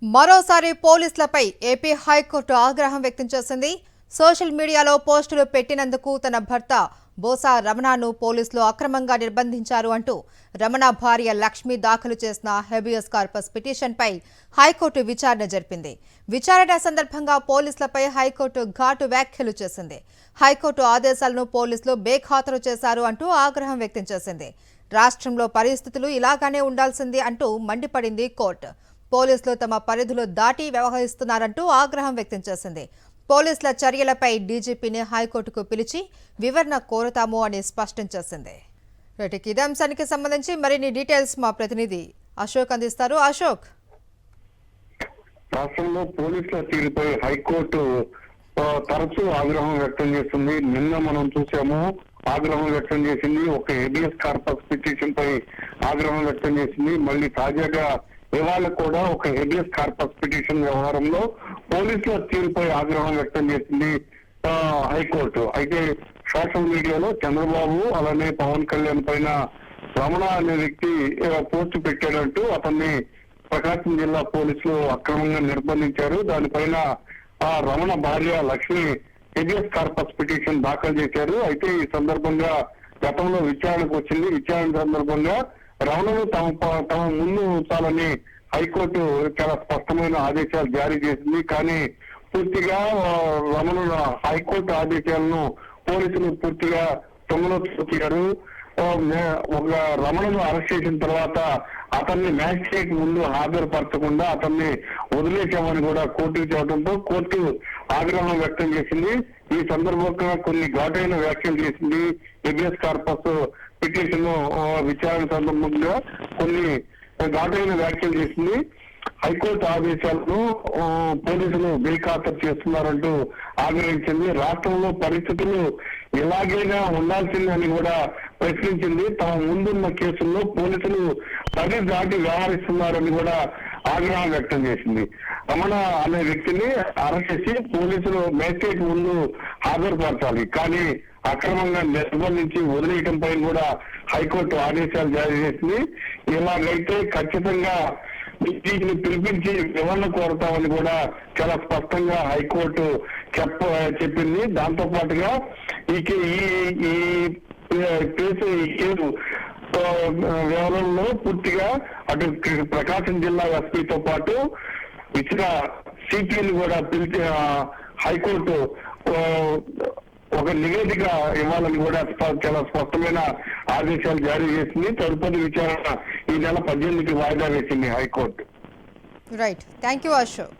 మరోసారి పోలీసులపై AP high court ఆగ్రహం వ్యక్తం చేసింది. సోషల్ మీడియాలో పోస్టులు పెట్టినందుకు తన భర్త బోసా రమణను పోలీసులు అక్రమంగా నిర్బంధించారు అంటూ రమణ భార్య లక్ష్మి దాఖలు చేసిన హెబియస్ కార్పస్ పిటిషన్పై హైకోర్టు విచారణ జరిపింది. విచారణ సందర్భంగా పోలీసులపై హైకోర్టు ఘాటు వ్యాఖ్యలు చేసింది. హైకోర్టు ఆదేశాలను పోలీసులు బేఖాతరు చేశారు అంటూ ఆగ్రహం వ్యక్తం చేసింది. రాష్ట్రంలో పరిస్థితులు ఇలాగానే ఉండాల్సింది అంటూ మండిపడింది కోర్టు. పోలీసులు తమ పరిధులు దాటి వ్యవహరిస్తున్నారంటూ ఆగ్రహం వ్యక్తం చేసింది. పోలీసుల చర్యలపై డీజీపీని హైకోర్టుకు పిలిచి వివరణ కోరుతాము అని స్పష్టం చేసింది. ఇదే అంశానికి సంబంధించి మరిన్ని డీటెయిల్స్ మా ప్రతినిధి అశోక్ అందిస్తారు. అశోక్, రాష్ట్రంలో పోలీసుల తీరుపై హైకోర్టు తరచూ ఆగ్రహం వ్యక్తం చేస్తుంది. నిన్న మనం చూసాము, ఆగ్రహం వ్యక్తం చేసింది. ఒక హెబియస్ కార్పస్ పిటిషన్ పై ఆగ్రహం వ్యక్తం చేసింది. మళ్ళీ తాజాగా ఇవాళ కూడా ఒక హెబియస్ కార్పస్ పిటిషన్ వ్యవహారంలో పోలీసుల తీరుపై ఆగ్రహం వ్యక్తం చేసింది హైకోర్టు. అయితే సోషల్ మీడియాలో చంద్రబాబు అలానే పవన్ కళ్యాణ్ పైన రమణ అనే వ్యక్తి పోస్టు పెట్టాడంటూ అతన్ని ప్రకాశం జిల్లా పోలీసులు అక్రమంగా నిర్బంధించారు. దానిపైన రమణ భార్య లక్ష్మి హెబియస్ కార్పస్ పిటిషన్ దాఖలు చేశారు. అయితే ఈ సందర్భంగా గతంలో విచారణకు వచ్చింది. విచారణ సందర్భంగా రమణను తమ ముందు ఉంచాలని హైకోర్టు చాలా స్పష్టమైన ఆదేశాలు జారీ చేసింది. కానీ పూర్తిగా రమణ హైకోర్టు ఆదేశాలను పోలీసులు పూర్తిగా తొంగలో తొక్కారు. ఒక రమణను అరెస్ట్ చేసిన తర్వాత అతన్ని మ్యాజిస్ట్రేట్ ముందు హాజరుపరచకుండా అతన్ని వదిలేశామని కూడా కోర్టుకు చెప్పడంతో కోర్టు ఆగ్రహం వ్యక్తం చేసింది. ఈ సందర్భంగా కొన్ని ఘాటైన వ్యాఖ్యలు చేసింది. హెబియస్ కార్పస్ పిటిషన్ విచారణ సందర్భంగా కొన్ని ఘాటైన వ్యాఖ్యలు చేసింది. హైకోర్టు ఆదేశాలను పోలీసులు బేఖాతరు చేస్తున్నారంటూ ఆగ్రహించింది. రాష్ట్రంలో పరిస్థితులు ఎలాగైనా ఉండాల్సిందని కూడా ప్రశ్నించింది. తమ ముందున్న కేసుల్లో పోలీసులు పది దాటి వ్యవహరిస్తున్నారని కూడా ఆగ్రహం వ్యక్తం చేసింది. రమణ అనే వ్యక్తిని అరెస్ట్ చేసి పోలీసులు మేజిస్ట్రేట్ ముందు హాజరుపరచాలి, కానీ అక్రమంగా నిర్బంధించి వదిలేయటం పైన కూడా హైకోర్టు ఆదేశాలు జారీ చేసింది. ఇలాగైతే ఖచ్చితంగా వీటిని పిలిపించి వివరణ కోరతామని కూడా చాలా స్పష్టంగా హైకోర్టు చెప్పింది. దాంతో పాటుగా ఈ కేసు వ్యవహారంలో పూర్తిగా అటు ప్రకాశం జిల్లా ఎస్పీతో పాటు ఇచ్చిన సిపిని కూడా పిలిచి హైకోర్టు ఒక నివేదిక ఇవ్వాలని కూడా చాలా స్పష్టమైన ఆదేశాలు జారీ చేసింది. తదుపరి విచారణ ఈ నెల 18కి వాయిదా వేసింది high court. Right, thank you Ashok.